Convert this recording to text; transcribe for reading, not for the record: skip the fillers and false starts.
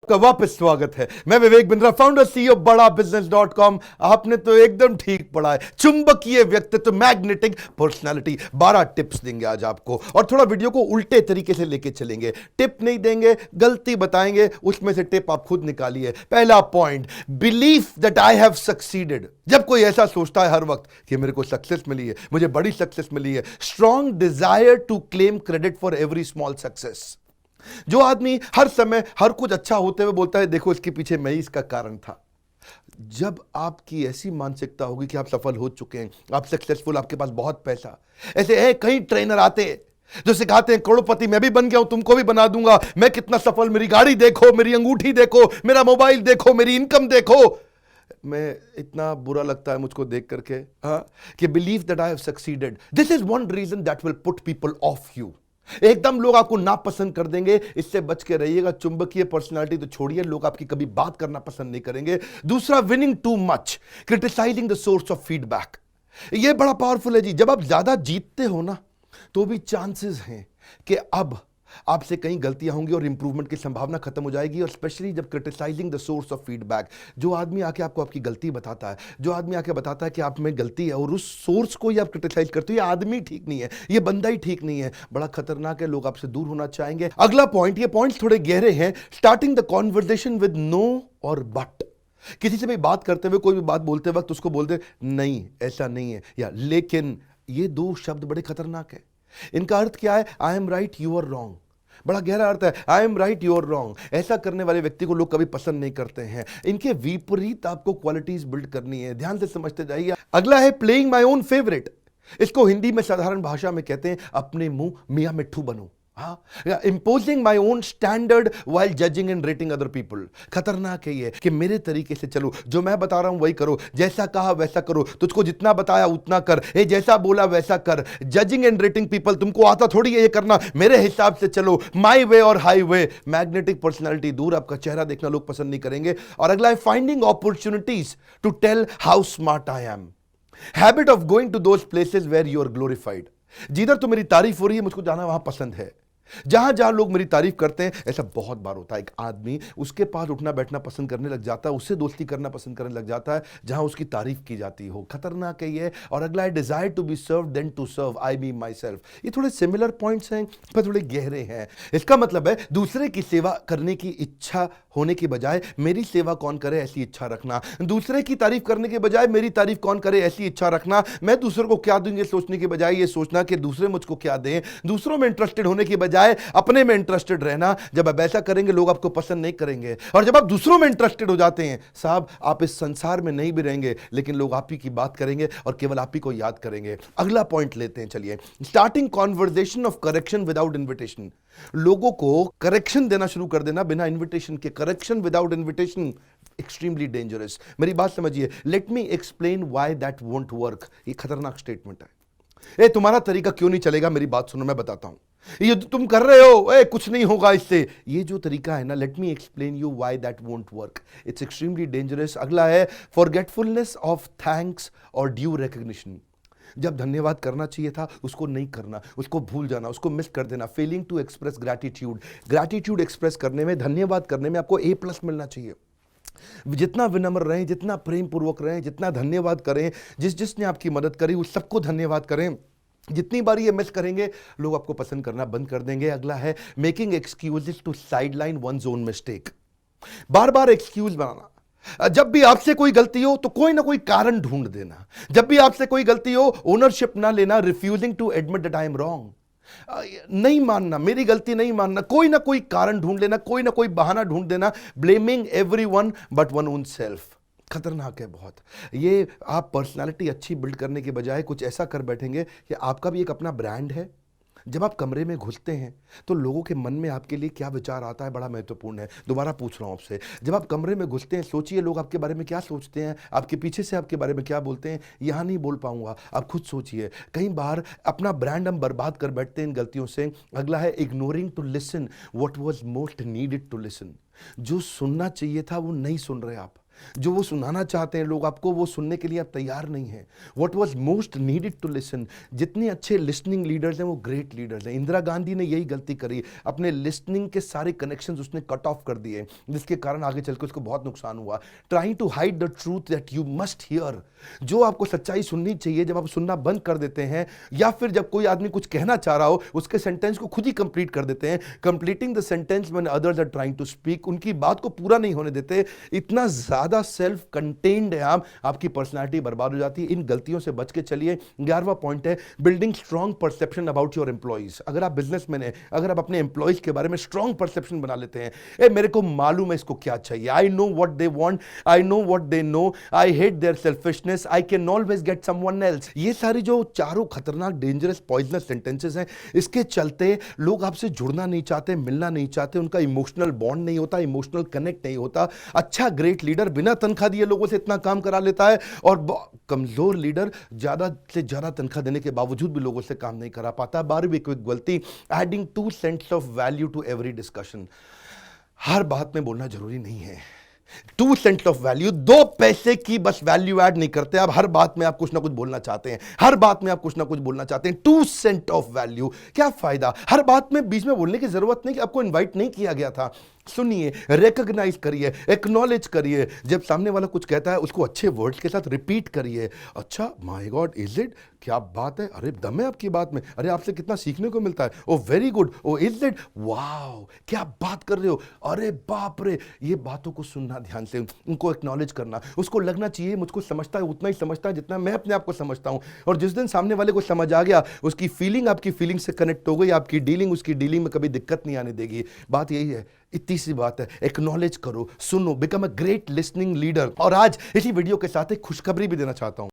का वापस स्वागत है। मैं विवेक बिंद्रा, फाउंडर सीईओ बड़ा बिजनेस.com। आपने तो एकदम ठीक पढ़ा है। चुंबकीय व्यक्तित्व, मैग्नेटिक पर्सनालिटी। 12 टिप्स देंगे आज आपको और थोड़ा वीडियो को उल्टे तरीके से लेके चलेंगे। टिप नहीं देंगे, गलती बताएंगे, उसमें से टिप आप खुद निकालिए। पहला point, believe that I have succeeded. जब कोई ऐसा सोचता है हर वक्त कि मेरे को सक्सेस मिली है, मुझे बड़ी सक्सेस मिली है, strong desire to claim credit for every small success. जो आदमी हर समय हर कुछ अच्छा होते हुए बोलता है देखो इसके पीछे मैं ही इसका कारण था। जब आपकी ऐसी मानसिकता होगी कि आप सफल हो चुके हैं, आप सक्सेसफुल, आपके पास बहुत पैसा, ऐसे है कई ट्रेनर आते हैं जो सिखाते हैं करोड़पति मैं भी बन गया हूं, तुमको भी बना दूंगा, मैं कितना सफल, मेरी गाड़ी देखो, मेरी अंगूठी देखो, मेरा मोबाइल देखो, मेरी इनकम देखो। मैं इतना बुरा लगता है मुझको देख करके कि believe that I have succeeded, this is one reason that will put people off you. एकदम लोग आपको नापसंद कर देंगे, इससे बच के रहिएगा। चुंबकीय पर्सनालिटी तो छोड़िए, लोग आपकी कभी बात करना पसंद नहीं करेंगे। दूसरा, winning too much, criticising the source of feedback. यह बड़ा पावरफुल है जी। जब आप ज्यादा जीतते हो ना, तो भी चांसेस हैं कि अब आपसे कई गलतियां होंगी और इंप्रूवमेंट की संभावना खत्म हो जाएगी। और स्पेशली जब criticising the source of feedback, जो आदमी आके आपको आपकी गलती बताता है, जो आदमी आके बताता है कि आप में गलती है और उस सोर्स को ही आप क्रिटिसाइज करते हो, ये आदमी ठीक नहीं है, ये बंदा ही ठीक नहीं है, बड़ा खतरनाक है, लोग आपसे दूर होना चाहेंगे। अगला पॉइंट, ये पॉइंट्स थोड़े गहरे हैं, starting the conversation with no और बट। किसी से भी बात करते हुए, कोई भी बात बोलते वक्त उसको बोलते नहीं, ऐसा नहीं है, या लेकिन। ये दो शब्द बड़े खतरनाक है। इनका अर्थ क्या है? I am right, you are wrong. बड़ा गहरा अर्थ है। I am right, you are wrong. ऐसा करने वाले व्यक्ति को लोग कभी पसंद नहीं करते हैं। इनके विपरीत आपको क्वालिटीज बिल्ड करनी है, ध्यान से समझते जाइए। अगला है प्लेइंग माई ओन फेवरेट। इसको हिंदी में साधारण भाषा में कहते हैं अपने मुंह मियां मिट्ठू बनो। Imposing my own standard while judging and rating other people. खतरनाक है ये कि मेरे तरीके से चलो, जो मैं बता रहा हूं वही करो, जैसा कहा वैसा करो, तुझको जितना बताया उतना कर, ये जैसा बोला वैसा कर। जजिंग एंड रेटिंग पीपल, तुमको आता थोड़ी है ये करना, मेरे हिसाब से चलो, माई वे और हाई वे। मैग्नेटिक पर्सनैलिटी दूर, आपका चेहरा देखना लोग पसंद नहीं करेंगे। और अगला है finding opportunities to tell how smart I am. Habit of going to those places where you are glorified. जिधर तो मेरी तारीफ हो रही है, मुझको जाना वहां पसंद है। जहां जहां लोग मेरी तारीफ करते हैं, ऐसा बहुत बार होता है, एक आदमी उसके पास उठना बैठना पसंद करने लग जाता है, उससे दोस्ती करना पसंद करने लग जाता है जहां उसकी तारीफ की जाती हो। खतरनाक है ये। और अगला है desire to be serve than to serve, I be my self. ये थोड़े सिमिलर पॉइंट्स हैं पर थोड़े गहरे हैं। इसका मतलब है दूसरे की सेवा करने की इच्छा होने की बजाय मेरी सेवा कौन करे ऐसी इच्छा रखना। दूसरे की तारीफ करने के बजाय मेरी तारीफ कौन करे ऐसी इच्छा रखना। मैं दूसरों को क्या दूंगे सोचने के बजाय ये सोचना कि दूसरे मुझको क्या दें। दूसरों में इंटरेस्टेड होने की बजाय अपने में इंटरेस्टेड रहना। जब आप ऐसा करेंगे लोग आपको पसंद नहीं करेंगे। और जब आप दूसरों में इंटरेस्टेड हो जाते हैं साहब, आप इस संसार में नहीं भी रहेंगे लेकिन लोग आप ही की बात करेंगे और केवल आप ही को याद करेंगे। अगला पॉइंट लेते हैं, चलिए। Starting conversation of correction without invitation. लोगों को करेक्शन देना शुरू कर देना बिना इन्विटेशन के। Correction without invitation extremely dangerous. मेरी बात समझिए। Let me explain why that won't work. ये खतरनाक स्टेटमेंट है। तुम्हारा तरीका क्यों नहीं चलेगा, मेरी बात सुनो, मैं बताता हूं। ये तुम कर रहे हो, कुछ नहीं होगा इससे, ये जो तरीका है ना, let me explain you why that won't work, it's extremely dangerous. अगला है फॉरगेटफुलनेस ऑफ थैंक्स और ड्यू रिकग्निशन। जब धन्यवाद करना चाहिए था उसको नहीं करना, उसको भूल जाना, उसको मिस कर देना। Failing to express gratitude. Gratitude express करने में, धन्यवाद करने में आपको A+ मिलना चाहिए। जितना विनम्र रहें, जितना प्रेम पूर्वक रहें, जितना धन्यवाद करें, जिसने आपकी मदद करी उस सबको धन्यवाद करें। जितनी बार ये मिस करेंगे लोग आपको पसंद करना बंद कर देंगे। अगला है making excuses to sideline one's own mistake. बार बार एक्सक्यूज बनाना। जब भी आपसे कोई गलती हो तो कोई ना कोई कारण ढूंढ देना। जब भी आपसे कोई गलती हो ओनरशिप ना लेना। Refusing to admit that I am wrong. नहीं मानना, मेरी गलती नहीं मानना, कोई ना कोई कारण ढूंढ लेना, कोई ना कोई बहाना ढूंढ देना। Blaming everyone but one own self. खतरनाक है बहुत ये। आप पर्सनालिटी अच्छी बिल्ड करने के बजाय कुछ ऐसा कर बैठेंगे कि आपका भी एक अपना ब्रांड है। जब आप कमरे में घुसते हैं तो लोगों के मन में आपके लिए क्या विचार आता है, बड़ा महत्वपूर्ण है। दोबारा पूछ रहा हूं आपसे, जब आप कमरे में घुसते हैं सोचिए लोग आपके बारे में क्या सोचते हैं, आपके पीछे से आपके बारे में क्या बोलते हैं। यहां नहीं बोल पाऊंगा, आप खुद सोचिए। कई बार अपना ब्रांड हम बर्बाद कर बैठते हैं इन गलतियों से। अगला है ignoring to listen what was most needed to listen. जो सुनना चाहिए था वो नहीं सुन रहे आप। जो वो सुनाना चाहते हैं लोग आपको, वो सुनने के लिए आप तैयार नहीं हैं। What was most needed to listen. जितने अच्छे लिसनिंग लीडर्स हैं वो ग्रेट लीडर्स हैं। इंदिरा गांधी ने यही गलती करी, अपने लिसनिंग के सारे कनेक्शंस उसने कट ऑफ कर दिए, जिसके कारण आगे चलकर उसको बहुत नुकसान हुआ। Trying to hide the truth that you must hear. जो आपको सच्चाई सुननी चाहिए, जब आप सुनना बंद कर देते हैं, या फिर जब कोई आदमी कुछ कहना चाह रहा हो उसके सेंटेंस को खुद ही कंप्लीट कर देते हैं। Completing the sentence when others are trying to speak, उनकी बात को पूरा नहीं होने देते। इतना ज्यादा सेल्फ कंटेन्ड है आप, आपकी पर्सनालिटी बर्बाद हो जाती है। इन गलतियों से बच के चलिए। 11वां पॉइंट है building strong perception about your employees. अगर आप बिजनेसमैन हैं, अगर आप अपने एम्प्लॉइज के बारे में स्ट्रॉन्ग परसेप्शन बना लेते हैं, ए मेरे को मालूम है इसको क्या चाहिए, I know what they want, I know what they know, I hate their selfishness, I can always get someone else. ये सारी जो चारों खतरनाक डेंजरस पॉइजनस सेंटेंसेस हैं, इसके चलते लोग आपसे जुड़ना नहीं चाहते, मिलना नहीं चाहते, उनका इमोशनल बॉन्ड नहीं होता, इमोशनल कनेक्ट नहीं होता। अच्छा ग्रेट लीडर बिना तनख्वाह दिए लोगों से इतना काम करा लेता है, और कमजोर लीडर ज्यादा से ज्यादा तनख्वाह देने के बावजूद भी लोगों से काम नहीं करा पाता। 12वीं क्विक गलती, adding 2 cents of value to every discussion. हर बात में बोलना जरूरी नहीं है। 2 सेंट्स ऑफ वैल्यू, 2 पैसे की बस वैल्यू ऐड नहीं करते आप। हर बात में आप कुछ ना कुछ बोलना चाहते हैं, हर बात में आप कुछ ना कुछ बोलना चाहते हैं। 2 सेंट ऑफ वैल्यू, क्या फायदा? हर बात में बीच में बोलने की जरूरत नहीं कि आपको इनवाइट नहीं किया गया था। सुनिए, रिकॉग्नाइज करिए, एक्नॉलेज करिए। जब सामने वाला कुछ कहता है उसको अच्छे वर्ड्स के साथ रिपीट करिए। अच्छा, माय गॉड, इज इट, क्या बात है, अरे दम है आपकी बात में, अरे आपसे कितना सीखने को मिलता है, oh very good, oh is it, wow, क्या बात कर रहे हो, अरे बाप रे। ये बातों को सुनना ध्यान से, उनको एक्नॉलेज करना। उसको लगना चाहिए मुझको समझता है, उतना ही समझता है जितना मैं अपने आप को समझता हूं। और जिस दिन सामने वाले को समझ आ गया, उसकी फीलिंग आपकी फीलिंग से कनेक्ट हो गई, आपकी डीलिंग उसकी डीलिंग में कभी दिक्कत नहीं आने देगी। बात यही है, इतनी सी बात है। एक्नॉलेज करो, सुनो, become a great listening leader. और आज इसी वीडियो के साथ एक खुशखबरी भी देना चाहता हूं।